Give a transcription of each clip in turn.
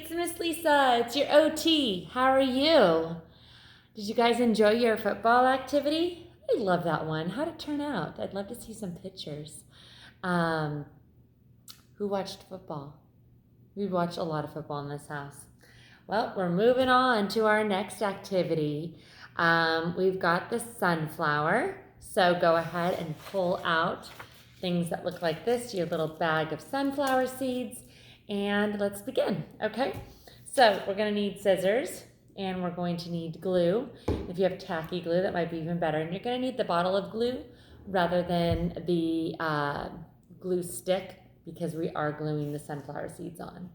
it's Miss Lisa. It's your OT. How are you? Did you guys enjoy your football activity? I love that one. How'd it turn out? I'd love to see some pictures. Who watched football? We watch a lot of football in this house. Well, we're moving on to our next activity. We've got the sunflower. So go ahead and pull out things that look like this, your little bag of sunflower seeds, and let's begin, okay? So we're gonna need scissors, and we're going to need glue. If you have tacky glue, that might be even better. And you're gonna need the bottle of glue rather than the glue stick, because we are gluing the sunflower seeds on.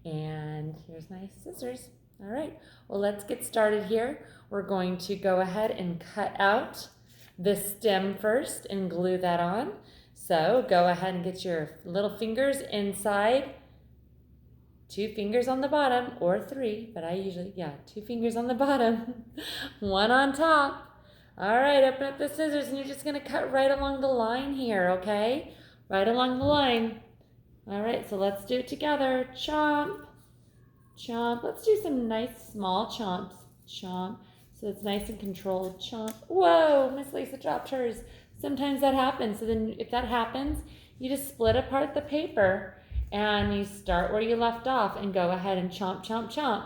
And here's my scissors. All right, well, let's get started here. We're going to go ahead and cut out the stem first and glue that on. So go ahead and get your little fingers inside, 2 fingers on the bottom, or 3, but I usually, 2 fingers on the bottom, 1 on top. All right, open up the scissors and you're just gonna cut right along the line here, okay? Right along the line. All right, so let's do it together. Chomp, chomp. Let's do some nice small chomps. Chomp, so it's nice and controlled. Chomp. Whoa, Miss Lisa dropped hers. Sometimes that happens. So then if that happens, you just split apart the paper and you start where you left off and go ahead and chomp, chomp, chomp.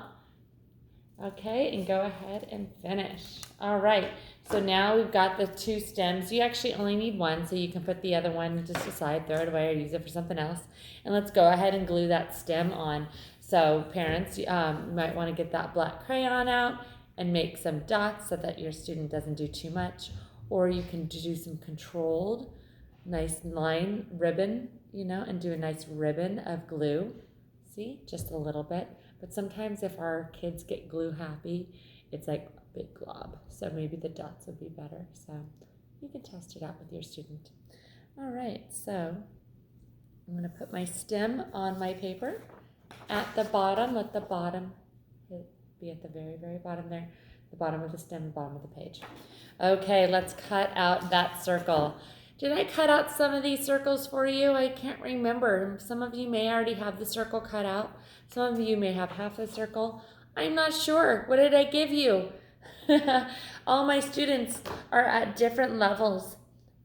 Okay, and go ahead and finish. All right, so now we've got the 2 stems. You actually only need 1, so you can put the other one just aside, throw it away, or use it for something else. And let's go ahead and glue that stem on. So parents, you might want to get that black crayon out and make some dots so that your student doesn't do too much. Or you can do some controlled, nice line ribbon, and do a nice ribbon of glue. See, just a little bit. But sometimes if our kids get glue happy, it's like a big glob. So maybe the dots would be better. So you can test it out with your student. All right, so I'm gonna put my stem on my paper at the bottom. Let the bottom be at the very, very bottom there. The bottom of the stem, the bottom of the page. Okay, let's cut out that circle. Did I cut out some of these circles for you? I can't remember. Some of you may already have the circle cut out. Some of you may have half a circle. I'm not sure. What did I give you? All my students are at different levels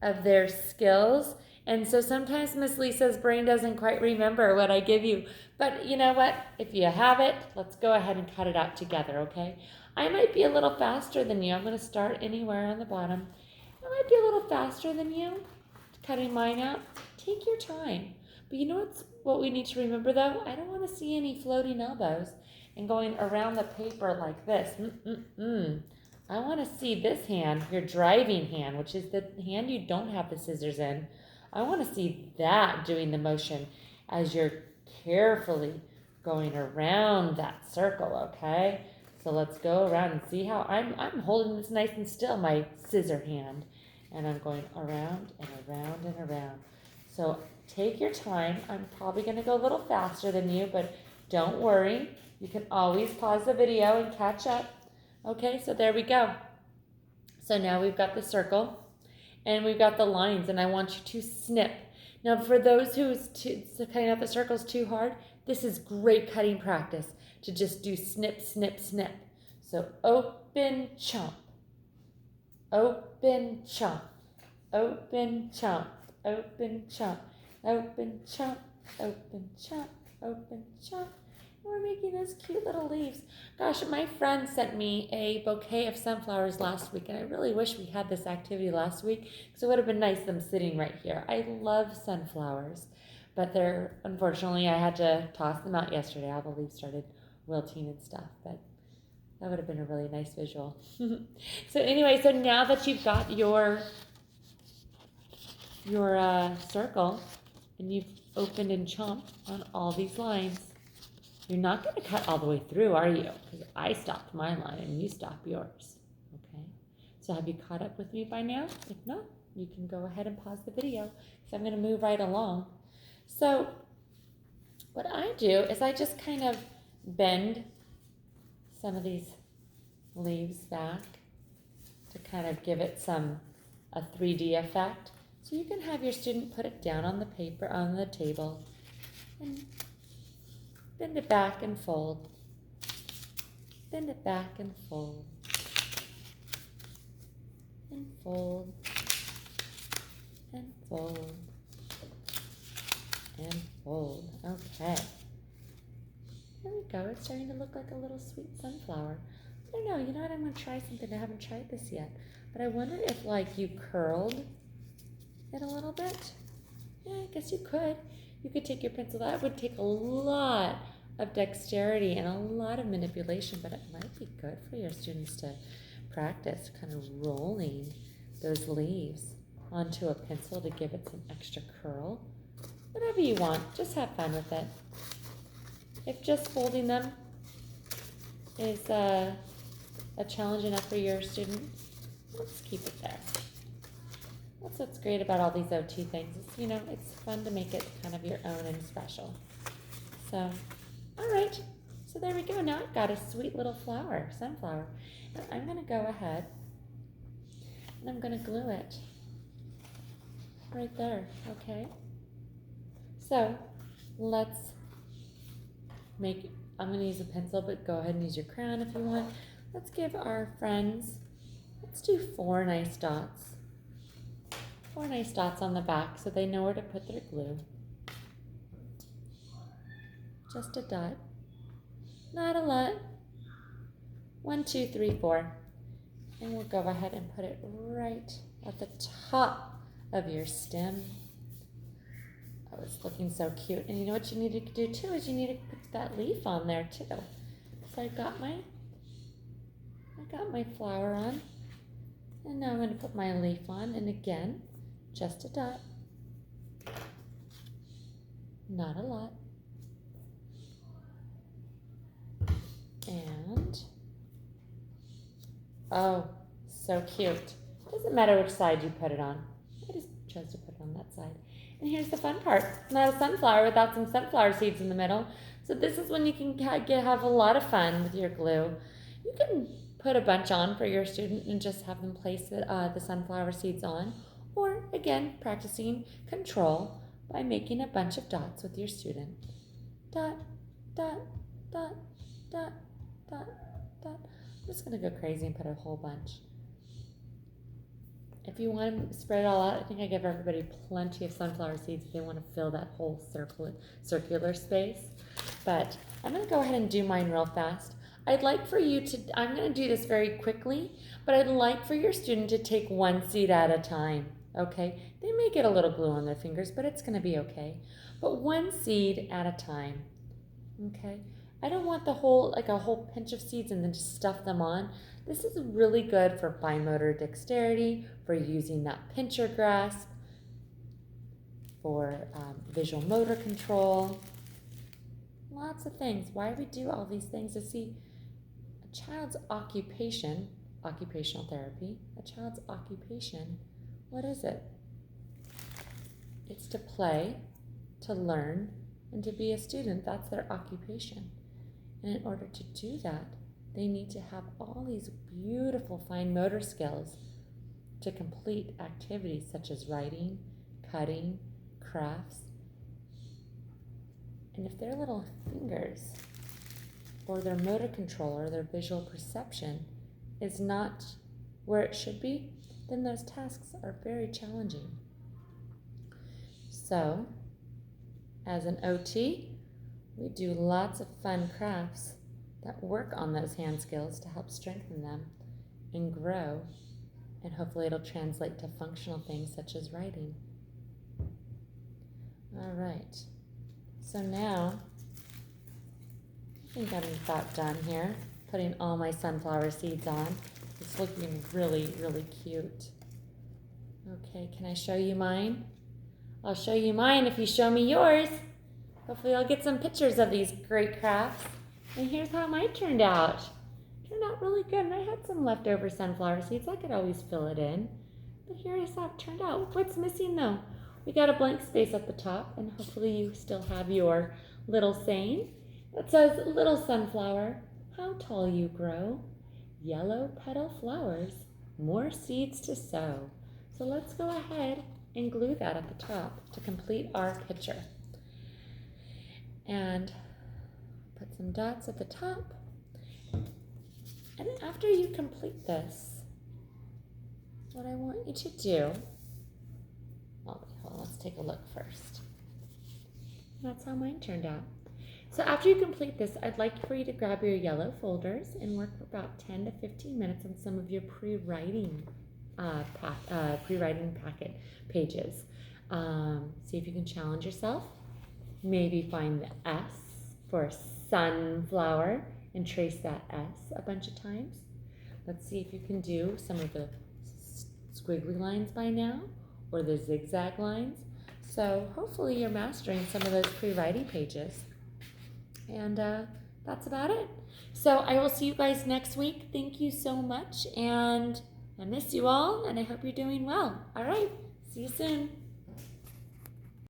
of their skills. And so sometimes Miss Lisa's brain doesn't quite remember what I give you. But you know what? If you have it, let's go ahead and cut it out together, okay? I might be a little faster than you. I'm going to start anywhere on the bottom. I might be a little faster than you cutting mine out. Take your time. But you know what we need to remember though? I don't want to see any floating elbows and going around the paper like this. I want to see this hand, your driving hand, which is the hand you don't have the scissors in. I want to see that doing the motion as you're carefully going around that circle, okay? So let's go around and see how I'm holding this nice and still, my scissor hand. And I'm going around and around and around. So take your time. I'm probably going to go a little faster than you, but don't worry. You can always pause the video and catch up. Okay, so there we go. So now we've got the circle and we've got the lines, and I want you to snip. Now for those who's cutting out the circles too hard, this is great cutting practice to just do snip, snip, snip. So open, chomp. Open, chomp, open, chomp, open, chomp, open, chomp, open, chomp, open, chomp. And we're making those cute little leaves. Gosh, my friend sent me a bouquet of sunflowers last week, and I really wish we had this activity last week, because it would have been nice them sitting right here. I love sunflowers, but unfortunately, I had to toss them out yesterday. All the leaves started wilting and stuff, but that would have been a really nice visual. So anyway, so now that you've got your circle and you've opened and chomped on all these lines, you're not going to cut all the way through, are you? Because I stopped my line and you stop yours. Okay. So have you caught up with me by now? If not, you can go ahead and pause the video, because I'm going to move right along. So what I do is I just kind of bend some of these leaves back to kind of give it a 3D effect. So you can have your student put it down on the paper, on the table, and Bend it back and fold. Bend it back and fold. And fold. And fold. And fold. Okay. There we go. It's starting to look like a little sweet sunflower. I don't know. You know what? I'm going to try something. I haven't tried this yet. But I wonder if, like, you curled it a little bit. Yeah, I guess you could. You could take your pencil. That would take a lot of dexterity and a lot of manipulation, but it might be good for your students to practice kind of rolling those leaves onto a pencil to give it some extra curl. Whatever you want, just have fun with it. If just folding them is a challenge enough for your student, let's keep it there. That's what's great about all these OT things. Is, you know, it's fun to make it kind of your own and special. So, all right. So there we go. Now I've got a sweet little flower, sunflower. And I'm going to go ahead and I'm going to glue it right there, okay? So let's I'm going to use a pencil, but go ahead and use your crayon if you want. Let's give our friends, let's do 4 nice dots. 4 nice dots on the back so they know where to put their glue. Just a dot. Not a lot. 1, 2, 3, 4. And we'll go ahead and put it right at the top of your stem. Oh, it's looking so cute. And you know what you need to do too is you need to put that leaf on there too. So I got my flower on. And now I'm going to put my leaf on. And again, just a dot. Not a lot. And, oh, so cute. Doesn't matter which side you put it on. I just chose to put it on that side. And here's the fun part. It's not a sunflower without some sunflower seeds in the middle. So this is when you can have a lot of fun with your glue. You can put a bunch on for your student and just have them place the sunflower seeds on. Or, again, practicing control by making a bunch of dots with your student. Dot, dot, dot, dot, dot, dot. I'm just going to go crazy and put a whole bunch. If you want to spread it all out, I think I give everybody plenty of sunflower seeds if they want to fill that whole circular space. But I'm going to go ahead and do mine real fast. I'd like for you to, I'm going to do this very quickly, but I'd like for your student to take 1 seed at a time, okay? They may get a little glue on their fingers, but it's going to be okay. But 1 seed at a time, okay? I don't want the whole, like a whole pinch of seeds and then just stuff them on. This is really good for fine motor dexterity, for using that pincher grasp, for visual motor control, lots of things. Why we do all these things is see a child's occupation, occupational therapy, a child's occupation, what is it? It's to play, to learn, and to be a student. That's their occupation. And in order to do that, they need to have all these beautiful fine motor skills to complete activities such as writing, cutting, crafts. And if their little fingers or their motor control or their visual perception is not where it should be, then those tasks are very challenging. So, as an OT, we do lots of fun crafts that work on those hand skills to help strengthen them and grow, and hopefully it'll translate to functional things such as writing. All right, so now I think I'm about done here, putting all my sunflower seeds on. It's looking really, really cute. Okay, can I show you mine? I'll show you mine if you show me yours. Hopefully I'll get some pictures of these great crafts. And here's how mine turned out. Turned out really good, and I had some leftover sunflower seeds. I could always fill it in. But here is how it turned out. What's missing though? We got a blank space at the top, and hopefully you still have your little saying. It says, "Little sunflower, how tall you grow. Yellow petal flowers, more seeds to sow." So let's go ahead and glue that at the top to complete our picture. And some dots at the top. And after you complete this, what I want you to do, hold on, let's take a look first. That's how mine turned out. So after you complete this, I'd like for you to grab your yellow folders and work for about 10 to 15 minutes on some of your pre-writing packet pages. See if you can challenge yourself. Maybe find the S for sunflower and trace that S a bunch of times. Let's see if you can do some of the squiggly lines by now or the zigzag lines. So hopefully you're mastering some of those pre-writing pages. And that's about it. So I will see you guys next week. Thank you so much. And I miss you all, and I hope you're doing well. All right. See you soon.